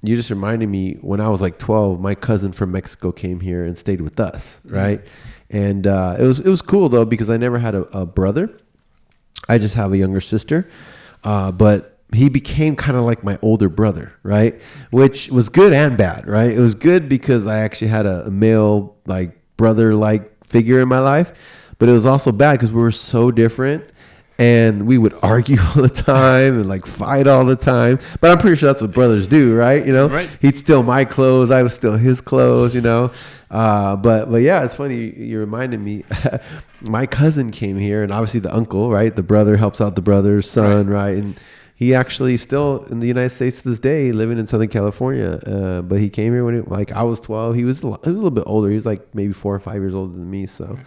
you just reminded me when I was like 12, my cousin from Mexico came here and stayed with us, right? And it was cool though because I never had a brother. I just have a younger sister, but he became kind of like my older brother, right? Which was good and bad, right? It was good because I actually had a male like brother like figure in my life, but it was also bad because we were so different. And we would argue all the time and like fight all the time. But I'm pretty sure that's what brothers do, right? You know, right. He'd steal my clothes. I would steal his clothes, you know. But yeah, it's funny. You reminded me. My cousin came here and obviously the uncle, right? The brother helps out the brother's son, right? And he actually still in the United States to this day, living in Southern California. But he came here when I was 12. He was a little bit older. He was like maybe 4 or 5 years older than me. So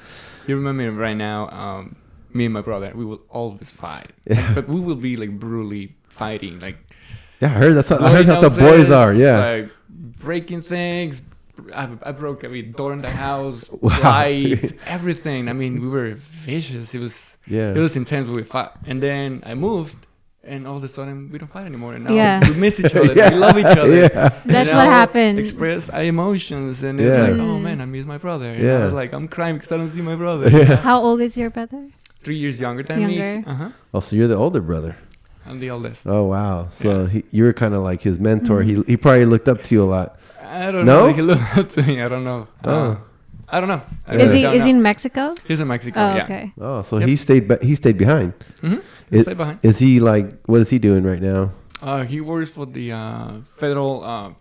you remember me right now. Me and my brother, we will always fight, but we will be like brutally fighting. Like, yeah, I heard that's how boys are. Yeah, like breaking things. I broke every door in the house, lights, everything. I mean, we were vicious. It was intense. We fought, and then I moved, and all of a sudden we don't fight anymore. And now we miss each other. We love each other. Yeah. That's what happened. Express our emotions, and it's like, oh man, I miss my brother. And I was like, I'm crying because I don't see my brother. How old is your brother? 3 years younger than me. Oh, so you're the older brother. I'm the oldest. Oh wow! So you were kind of like his mentor. He probably looked up to you a lot. I don't know. He looked up to me. I don't know. I don't know. Is he in Mexico? He's in Mexico. Oh, okay. Oh, so he stayed behind. He stayed behind. Is he like? What is he doing right now? He works for the Federal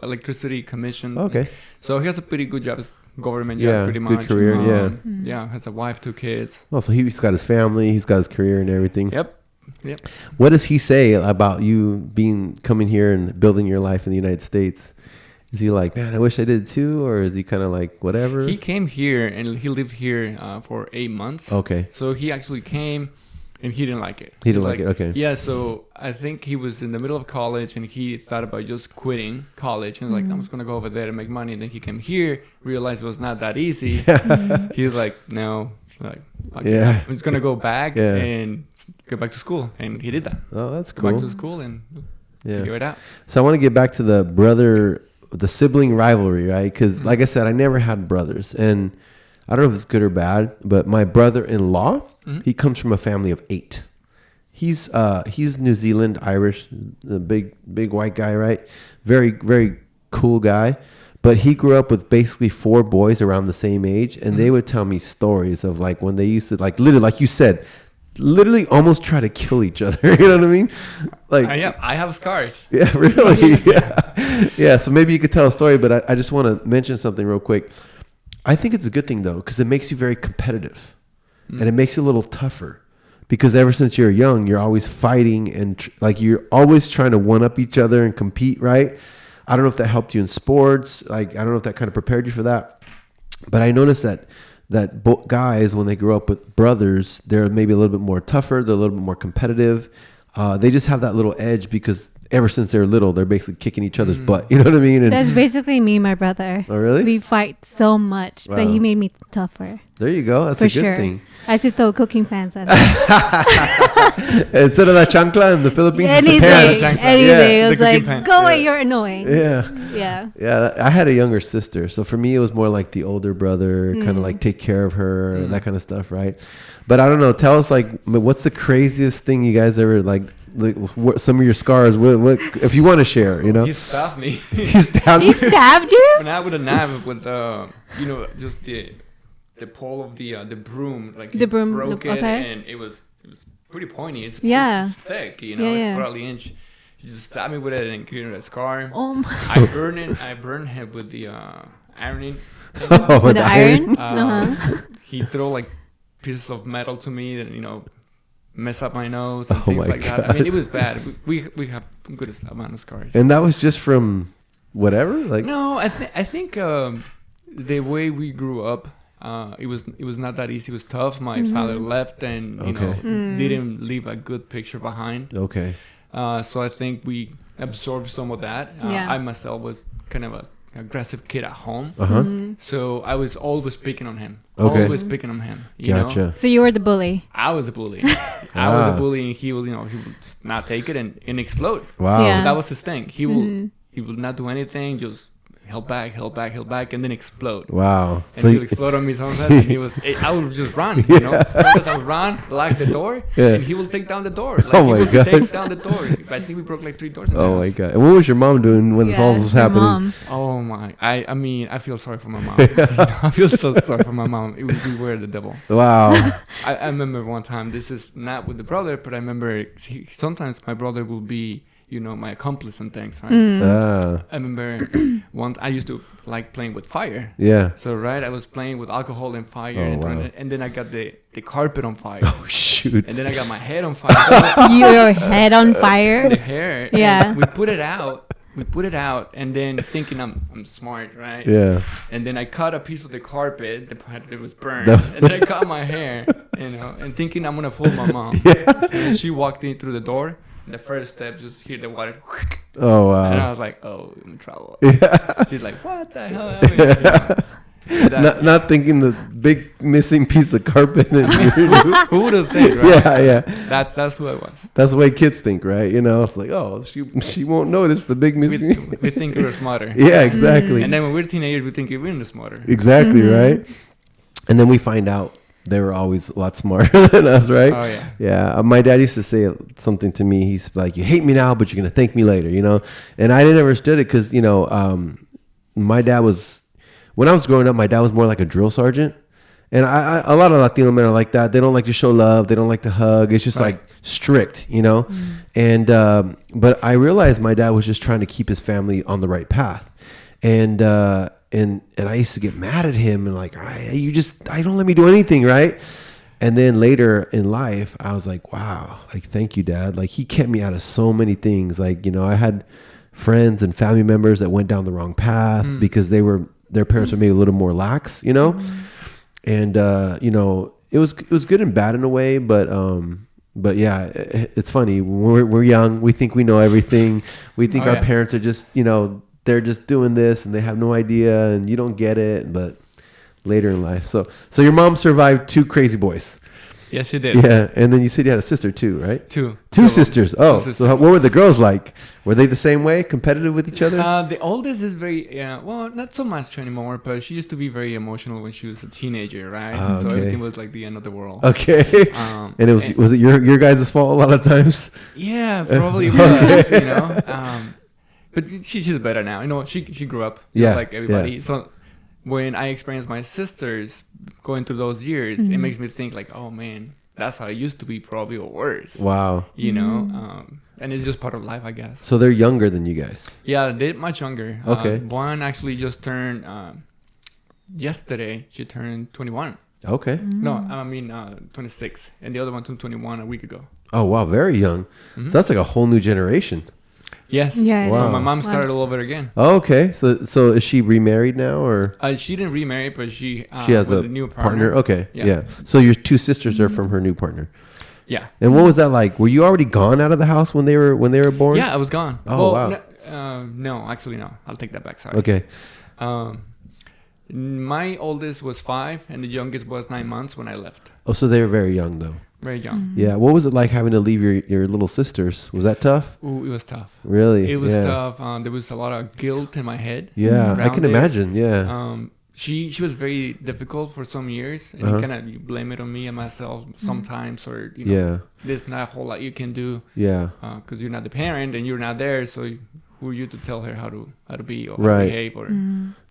Electricity Commission. Okay. So he has a pretty good job. Government job, pretty much. Good career. Yeah, has a wife, 2 kids. Oh, so he's got his family, he's got his career and everything. Yep. What does he say about you coming here and building your life in the United States? Is he like, man, I wish I did too, or is he kind of like whatever? He came here and he lived here for 8 months. Okay. So he actually came. And he didn't like it. He didn't like it, okay. Yeah, so I think he was in the middle of college and he thought about just quitting college. And like, I'm just going to go over there and make money. And then he came here, realized it was not that easy. He's like, no. Like, okay, I'm just going to go back and go back to school. And he did that. Oh, that's cool. Go back to school and figure it out. So I want to get back to the sibling rivalry, right? Because like I said, I never had brothers. And I don't know if it's good or bad, but my brother-in-law, he comes from a family of 8. He's New Zealand Irish, a big white guy, right? Very, very cool guy. But he grew up with basically 4 boys around the same age, and they would tell me stories of like when they used to like literally, like you said, literally almost try to kill each other. You know what I mean? Like I have scars. Yeah, really. Yeah. So maybe you could tell a story, but I just want to mention something real quick. I think it's a good thing, though, because it makes you very competitive and it makes you a little tougher because ever since you're young, you're always fighting and like you're always trying to one-up each other and compete, right? I don't know if that helped you in sports. Like, I don't know if that kind of prepared you for that. But I noticed that guys, when they grow up with brothers, they're maybe a little bit more tougher. They're a little bit more competitive. They just have that little edge because ever since they're little, they're basically kicking each other's butt. You know what I mean? And that's basically me and my brother. Oh, really? We fight so much, but he made me tougher. There you go. That's for a good sure. thing. I used to throw cooking pans at him. Instead of that chancla in the Philippines, anything. It was like, pan. go away, you're annoying. Yeah. I had a younger sister. So for me, it was more like the older brother, kind of like take care of her and that kind of stuff, right? But I don't know. Tell us, like, what's the craziest thing you guys ever, like what, some of your scars, what if you want to share, you know? He stabbed me. He stabbed you? And I with a knife with, just the pole of the broom. Like, the broom. Broke it, and it was pretty pointy. It's thick, it's probably inch. He just stabbed me with it and created a scar. Oh my. I burned him with the ironing. With the iron? He threw like pieces of metal to me and mess up my nose and things like that. I mean, it was bad. We have a good amount of scars. And that was just from whatever? Like no, I think the way we grew up, it was not that easy. It was tough. My father left and didn't leave a good picture behind. Okay. So I think we absorbed some of that. I myself was kind of a aggressive kid at home. So I was always picking on him. Always picking on him. You know? So you were the bully. I was the bully. I was the bully, and he would just not take it and explode. Wow. Yeah. So that was his thing. He will he would not do anything, just held back, and then explode. Wow. And he would explode on me sometimes, and I would just run, you know. Sometimes I would run, lock the door, and he will take down the door. Like, Oh my God. Take down the door. I think we broke like 3 doors in the Oh house. my God. And what was your mom doing when this all was your happening? mom. Oh my! I mean, I feel sorry for my mom. You know, I feel so sorry for my mom. We were the devil. Wow. I remember one time. This is not with the brother, but I remember sometimes my brother will be, you know, my accomplice and things, right? I remember once I used to like playing with fire. Yeah. So right, I was playing with alcohol and fire, wow. and then I got the carpet on fire. Oh shoot. And then I got my head on fire. Your head on fire. The hair. Yeah. And we put it out, and then thinking I'm smart, right? Yeah. And then I cut a piece of the carpet, the part that was burned, and then I cut my hair, you know, and thinking I'm gonna fool my mom. And then she walked in through the door. The first step, just hear the water. Oh wow. And I was like, "Oh, I'm in trouble." Yeah. She's like, "What the hell?" I mean, you know, Not thinking the big missing piece of carpet. who would have think, right? Yeah. That's who I was. That's the way kids think, right? You know, it's like, oh, she won't notice the big missing. We think we're smarter. Yeah, exactly. And then when we're teenagers, we think we're the smarter. Exactly, right? And then we find out they were always a lot smarter than us, right? Oh yeah. Yeah. My dad used to say something to me. He's like, "You hate me now, but you're gonna thank me later," you know. And I didn't understood it because, you know, my dad was, when I was growing up, my dad was more like a drill sergeant. And a lot of Latino men are like that. They don't like to show love. They don't like to hug. It's just like strict, you know. And but I realized my dad was just trying to keep his family on the right path. And I used to get mad at him and like, I don't let me do anything, right? And then later in life, I was like, wow, like, thank you, Dad. Like, he kept me out of so many things. Like, you know, I had friends and family members that went down the wrong path because their parents were maybe a little more lax, you know? And, you know, it was good and bad in a way, but yeah, it's funny. We're young. We think we know everything. We think our parents are just, you know, they're just doing this and they have no idea and you don't get it, but later in life. So your mom survived 2 crazy boys. Yes, she did. Yeah. And then you said you had a sister too, right? 2 sisters. Oh, 2 sisters. So what were the girls like? Were they the same way, competitive with each other? The oldest is very, well, not so much anymore, but she used to be very emotional when she was a teenager, right? So everything was like the end of the world. Okay. And was it your guys' fault a lot of times? Yeah, probably was, you know. But she's better now. You know, she grew up just like everybody. Yeah. So when I experienced my sisters going through those years, it makes me think like, oh man, that's how it used to be, probably or worse. Wow. You know, and it's just part of life, I guess. So they're younger than you guys. Yeah, they're much younger. Okay. One actually just turned yesterday. She turned 21. Okay. No, I mean 26, and the other one turned 21 a week ago. Oh wow, very young. So that's like a whole new generation. Yes. Yeah. So Wow. my mom started all over again. Oh, okay. So is she remarried now or? She didn't remarry, but she She has with a new partner. Okay. Yeah. So your 2 sisters are from her new partner. Yeah. And what was that like? Were you already gone out of the house when they were born? Yeah, I was gone. Oh, wow. No, actually no. I'll take that back. Sorry. Okay. My oldest was 5, and the youngest was 9 months when I left. Oh, so they were very young though. Very young. Yeah. What was it like having to leave your little sisters? Was that tough? Ooh, it was tough. Really? It was tough. There was a lot of guilt in my head. Yeah, I can imagine. Yeah. She was very difficult for some years, and kind of you blame it on me and myself sometimes, or you know, there's not a whole lot you can do. Yeah. Because you're not the parent and you're not there, so who are you to tell her how to be or how to behave or?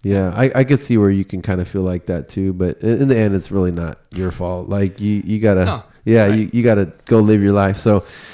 Yeah, I could see where you can kind of feel like that too, but in the end, it's really not your fault. Like you gotta, you gotta go live your life. So